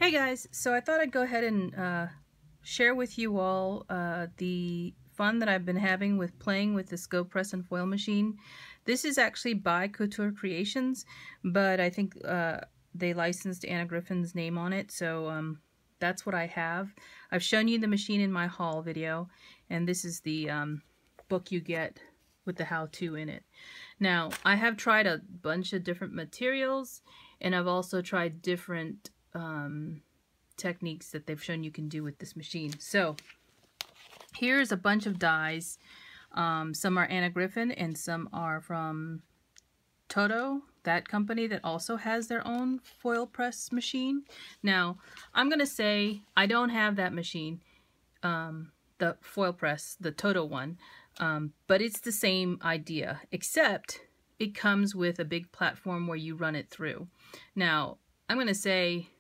Hey guys, so I thought I'd go ahead and share with you all the fun that I've been having with playing with this GoPress and foil machine. This is actually by Couture Creations, but I think they licensed Anna Griffin's name on it, so that's what I have. I've shown you the machine in my haul video, and this is the book you get with the how-to in it. Now, I have tried a bunch of different materials, and I've also tried different techniques that they've shown you can do with this machine. So here's a bunch of dies. Some are Anna Griffin and some are from TODO, that company that also has their own foil press machine. Now, I'm gonna say I don't have that machine, the foil press, the TODO one, but it's the same idea, except it comes with a big platform where you run it through. Now, I'm gonna say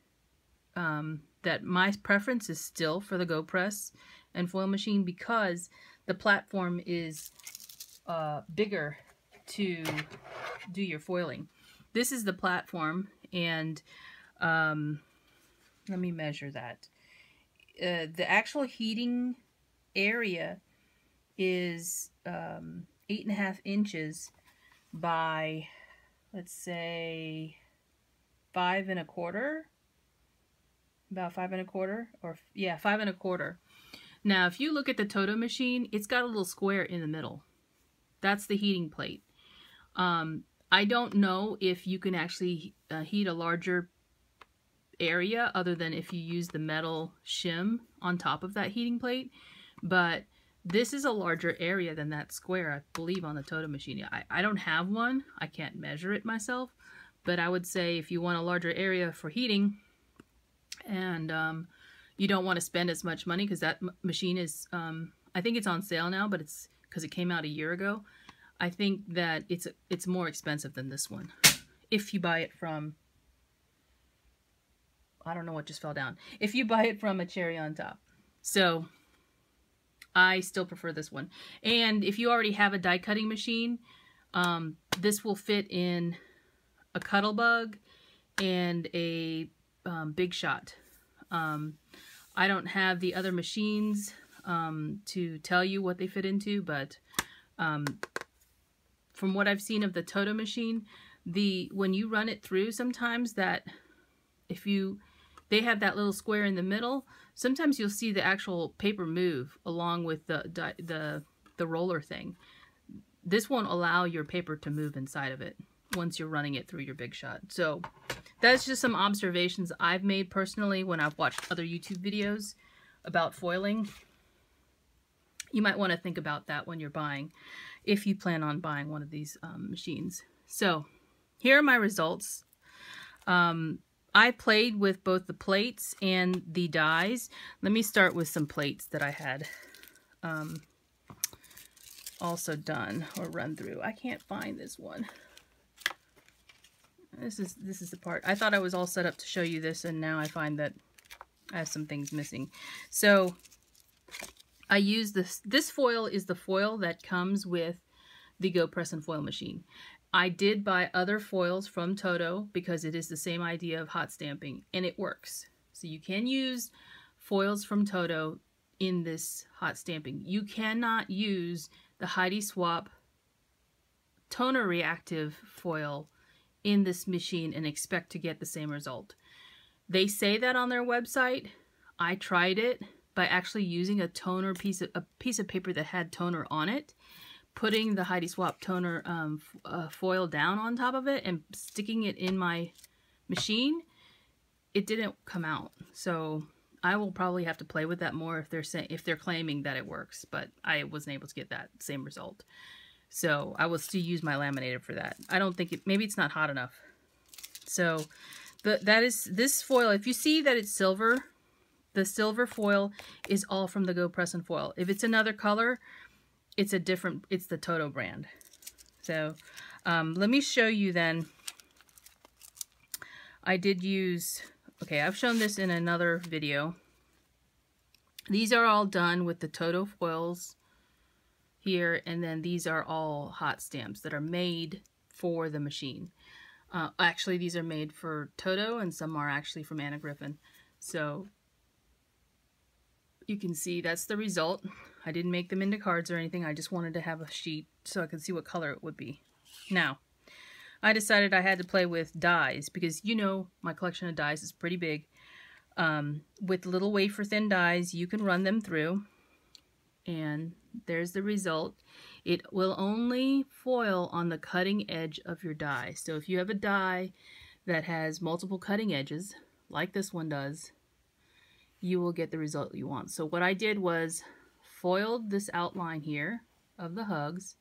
that my preference is still for the GoPress and foil machine because the platform is bigger to do your foiling. This is the platform, and let me measure that. The actual heating area is 8.5 inches by, let's say, 5 1/4. About 5 1/4, or yeah, 5 1/4. Now, if you look at the TODO machine, it's got a little square in the middle. That's the heating plate. I don't know if you can actually heat a larger area other than if you use the metal shim on top of that heating plate, but this is a larger area than that square, I believe, on the TODO machine. I don't have one. I can't measure it myself, but I would say if you want a larger area for heating, and you don't want to spend as much money, because that machine is, I think it's on sale now, but it's because it came out a year ago. I think that it's more expensive than this one if you buy it from, I don't know what just fell down, if you buy it from a cherry on top. So I still prefer this one. And if you already have a die cutting machine, this will fit in a Cuttlebug and a Big Shot. I don't have the other machines to tell you what they fit into, but from what I've seen of the TODO machine, when you run it through, sometimes that they have that little square in the middle, sometimes you'll see the actual paper move along with the roller thing. This won't allow your paper to move inside of it once you're running it through your Big Shot. So that's just some observations I've made personally when I've watched other YouTube videos about foiling. You might want to think about that when you're buying, if you plan on buying one of these machines. So here are my results. I played with both the plates and the dies. Let me start with some plates that I had also done or run through. I can't find this one. This is the part. I thought I was all set up to show you this, and now I find that I have some things missing. So I use this foil is the foil that comes with the GoPress and foil machine. I did buy other foils from TODO because it is the same idea of hot stamping, and it works. So you can use foils from TODO in this hot stamping. You cannot use the Heidi Swapp toner reactive foil in this machine and expect to get the same result. They say that on their website. I tried it by actually using a toner piece of paper that had toner on it, putting the Heidi Swapp toner foil down on top of it and sticking it in my machine. It didn't come out. So I will probably have to play with that more if they're claiming that it works, but I wasn't able to get that same result. So I will still use my laminator for that. I don't think maybe it's not hot enough. So that is this foil. If you see that it's silver, the silver foil is all from the GoPress and foil. If it's another color, it's the TODO brand. So let me show you then. I did use, okay, I've shown this in another video. These are all done with the TODO foils here, and then these are all hot stamps that are made for the machine. Actually, these are made for TODO, and some are actually from Anna Griffin. So you can see that's the result. I didn't make them into cards or anything. I just wanted to have a sheet so I could see what color it would be. Now, I decided I had to play with dies because, you know, my collection of dies is pretty big. With little wafer thin dies, you can run them through, and there's the result. It will only foil on the cutting edge of your die. So if you have a die that has multiple cutting edges, like this one does, you will get the result you want. So what I did was foiled this outline here of the hugs,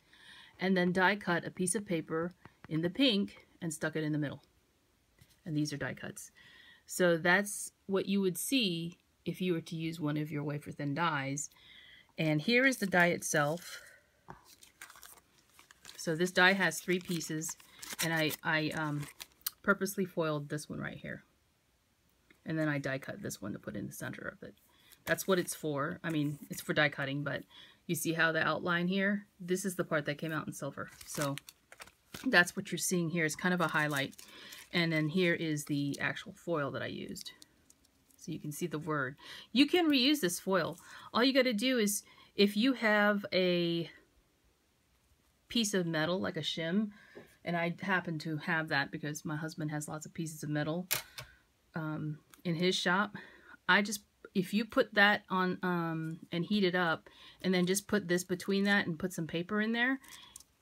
and then die cut a piece of paper in the pink and stuck it in the middle. And these are die cuts. So that's what you would see if you were to use one of your wafer thin dies. And here is the die itself. So this die has 3 pieces, and I purposely foiled this one right here. And then I die cut this one to put in the center of it. That's what it's for. I mean, it's for die cutting, but you see how the outline here? This is the part that came out in silver. So that's what you're seeing here. It's kind of a highlight. And then here is the actual foil that I used. So you can see the word. You can reuse this foil. All you got to do is, if you have a piece of metal, like a shim, and I happen to have that because my husband has lots of pieces of metal in his shop, if you put that on and heat it up, and then just put this between that and put some paper in there,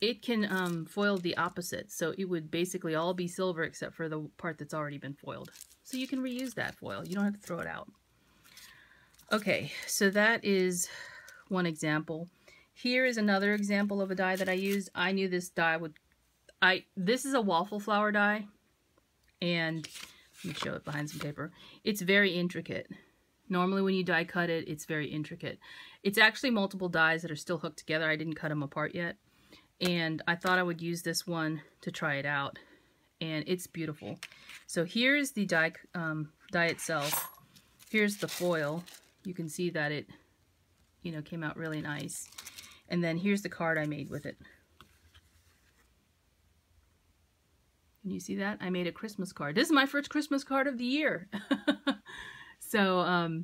it can foil the opposite. So it would basically all be silver except for the part that's already been foiled. So you can reuse that foil. You don't have to throw it out. Okay, so that is one example. Here is another example of a die that I used. I knew this die would... This is a waffle flower die, and let me show it behind some paper. It's very intricate. Normally when you die cut it, it's very intricate. It's actually multiple dies that are still hooked together. I didn't cut them apart yet. And I thought I would use this one to try it out. And it's beautiful. So here's the die itself. Here's the foil. You can see that it, you know, came out really nice. And then here's the card I made with it. Can you see that? I made a Christmas card. This is my first Christmas card of the year. So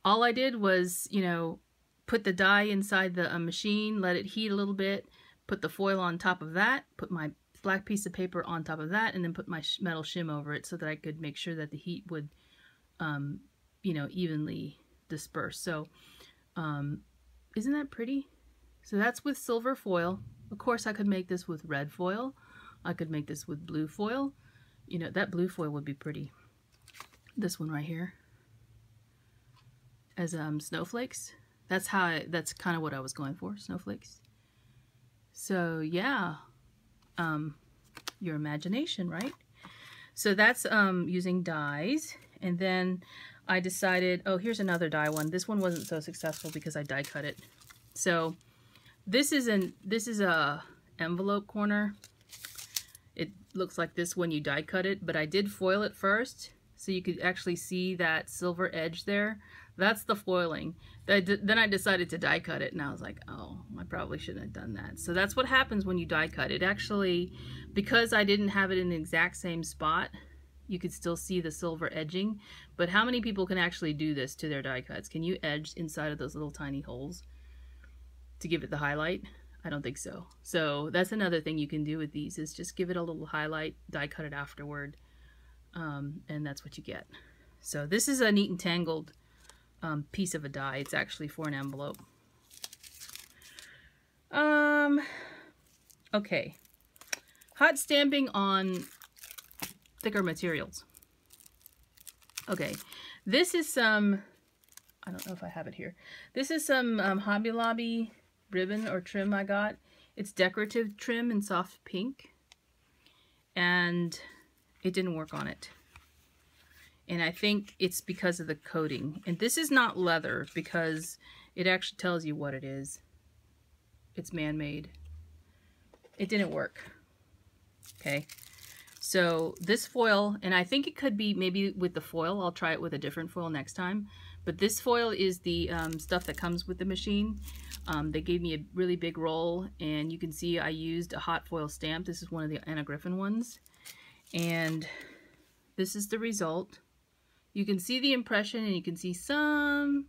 all I did was, you know, put the die inside the machine, let it heat a little bit, put the foil on top of that, put my black piece of paper on top of that, and then put my metal shim over it so that I could make sure that the heat would, you know, evenly disperse. So isn't that pretty? So that's with silver foil. Of course, I could make this with red foil. I could make this with blue foil. You know, that blue foil would be pretty. This one right here as snowflakes. That's that's kind of what I was going for, snowflakes. So yeah, your imagination, right? So that's using dies. And then I decided, oh, here's another die one. This one wasn't so successful because I die cut it. So this is a envelope corner. It looks like this when you die cut it, but I did foil it first so you could actually see that silver edge there. That's the foiling. Then I decided to die cut it, and I was like, oh, I probably shouldn't have done that. So that's what happens when you die cut it. Actually, because I didn't have it in the exact same spot, you could still see the silver edging. But how many people can actually do this to their die cuts? Can you edge inside of those little tiny holes to give it the highlight? I don't think so. So that's another thing you can do with these, is just give it a little highlight, die cut it afterward, and that's what you get. So this is a neat and tangled piece of a die. It's actually for an envelope. Okay. Hot stamping on thicker materials. Okay. This is some, I don't know if I have it here. This is some Hobby Lobby ribbon or trim I got. It's decorative trim in soft pink, and it didn't work on it. And I think it's because of the coating. And this is not leather because it actually tells you what it is. It's man-made. It didn't work. Okay. So this foil, and I think it could be maybe with the foil. I'll try it with a different foil next time. But this foil is the stuff that comes with the machine. They gave me a really big roll, and you can see I used a hot foil stamp. This is one of the Anna Griffin ones. And this is the result. You can see the impression and you can see some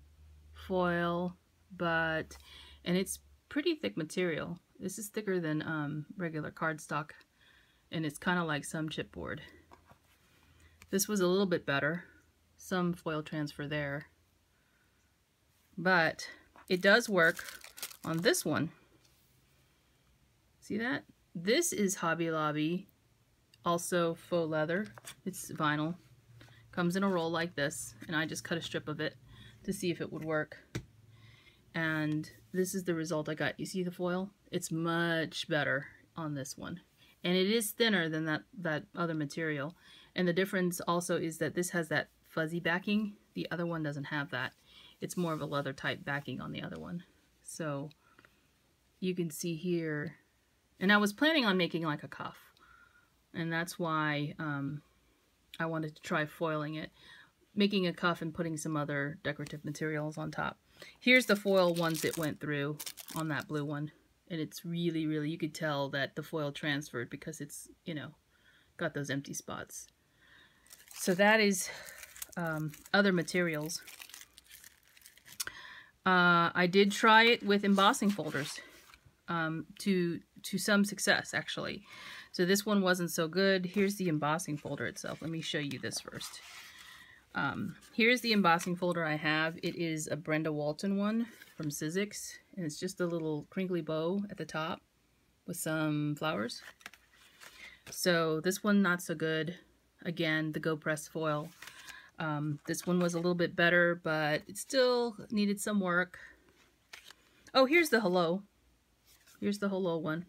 foil, and it's pretty thick material. This is thicker than regular cardstock, and it's kind of like some chipboard. This was a little bit better. Some foil transfer there. But it does work on this one. See that? This is Hobby Lobby, also faux leather. It's vinyl. Comes in a roll like this, and I just cut a strip of it to see if it would work. And this is the result I got. You see the foil? It's much better on this one. And it is thinner than that other material. And the difference also is that this has that fuzzy backing. The other one doesn't have that. It's more of a leather type backing on the other one. So you can see here. And I was planning on making like a cuff. And that's why I wanted to try foiling it. Making a cuff and putting some other decorative materials on top. Here's the foil once it went through on that blue one. And it's really, really, you could tell that the foil transferred because it's, you know, got those empty spots. So that is other materials. I did try it with embossing folders to some success, actually. So this one wasn't so good. Here's the embossing folder itself. Let me show you this first. Here's the embossing folder I have. It is a Brenda Walton one from Sizzix, and it's just a little crinkly bow at the top with some flowers. So this one not so good. Again, the GoPress foil. This one was a little bit better, but it still needed some work. Oh, here's the hello. Here's the hello one.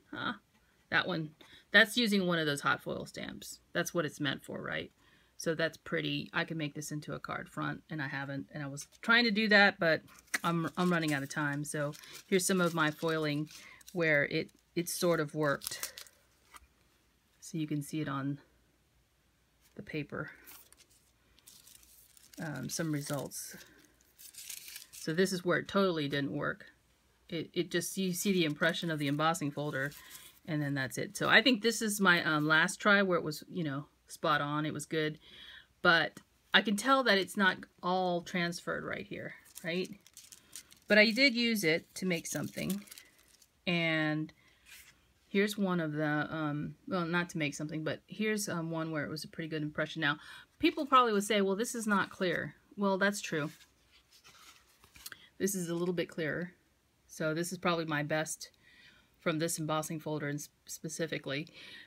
That one. That's using one of those hot foil stamps. That's what it's meant for, right? So that's pretty. I can make this into a card front, and I haven't. And I was trying to do that, but I'm running out of time. So here's some of my foiling where it sort of worked. So you can see it on the paper. Some results. So this is where it totally didn't work. It just, you see the impression of the embossing folder, and then that's it. So I think this is my last try where it was, you know, spot on. It was good, but I can tell that it's not all transferred right here, right? But I did use it to make something, and here's one of the, well, not to make something, but here's one where it was a pretty good impression. Now, people probably would say, well, this is not clear. Well, that's true. This is a little bit clearer. So this is probably my best from this embossing folder and specifically.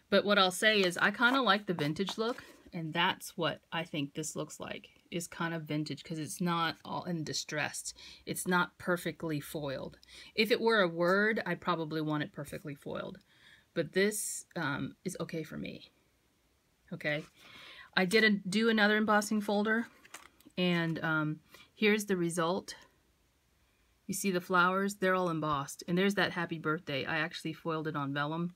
But what I'll say is I kind of like the vintage look, and that's what I think this looks like, is kind of vintage, because it's not all in distressed. It's not perfectly foiled. If it were a word, I'd probably want it perfectly foiled. But this is okay for me. Okay. I did do another embossing folder, and here's the result. You see the flowers? They're all embossed. And there's that happy birthday. I actually foiled it on vellum.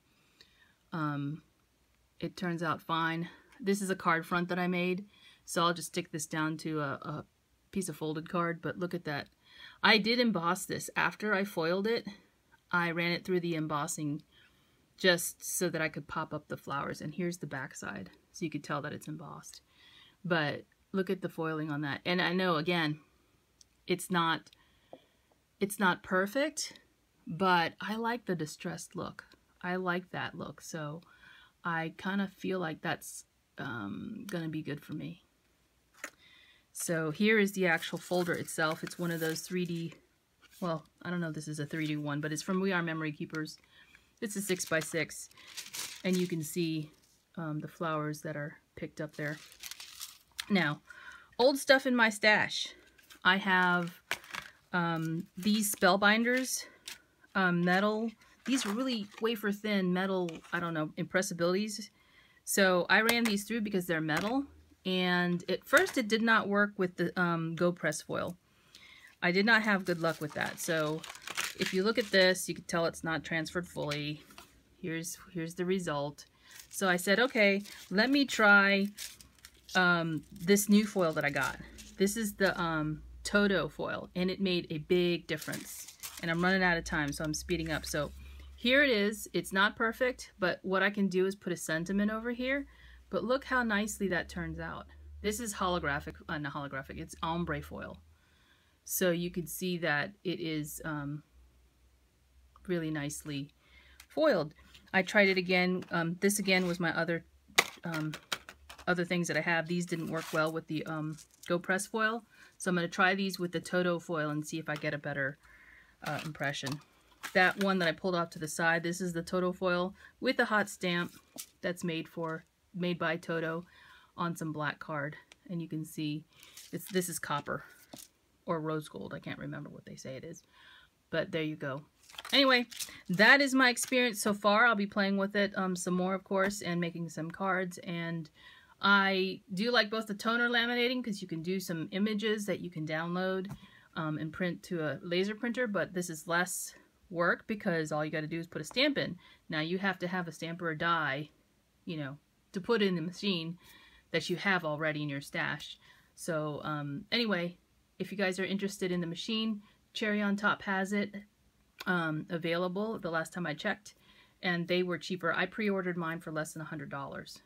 It turns out fine. This is a card front that I made, so I'll just stick this down to a piece of folded card, but look at that. I did emboss this. After I foiled it, I ran it through the embossing just so that I could pop up the flowers. And here's the back side, so you could tell that it's embossed. But look at the foiling on that. And I know, again, it's not perfect, but I like the distressed look. I like that look, so I kind of feel like that's gonna be good for me. So here is the actual folder itself. It's one of those 3D, well, I don't know if this is a 3D one, but it's from We Are Memory Keepers. It's a 6x6, and you can see the flowers that are picked up there. Now, old stuff in my stash. I have these spellbinders, metal. These are really wafer thin metal, I don't know, impressibilities. So I ran these through because they're metal, and at first it did not work with the GoPress foil. I did not have good luck with that. So if you look at this, you can tell it's not transferred fully. Here's the result. So I said, okay, let me try this new foil that I got. This is the TODO foil, and it made a big difference. And I'm running out of time, so I'm speeding up. So here it is. It's not perfect, but what I can do is put a sentiment over here. But look how nicely that turns out. This is holographic, not holographic, it's ombre foil. So you can see that it is really nicely foiled. I tried it again. This again was my other things that I have. These didn't work well with the GoPress foil. So I'm going to try these with the TODO foil and see if I get a better impression. That one that I pulled off to the side, this is the TODO foil with a hot stamp that's made by TODO on some black card. And you can see this is copper or rose gold. I can't remember what they say it is. But there you go. Anyway, that is my experience so far. I'll be playing with it some more, of course, and making some cards. And I do like both the toner laminating because you can do some images that you can download and print to a laser printer, but this is less work because all you got to do is put a stamp in. Now you have to have a stamp or a die, you know, to put in the machine that you have already in your stash. So anyway, if you guys are interested in the machine, Cherry on Top has it available the last time I checked, and they were cheaper. I pre-ordered mine for less than $100.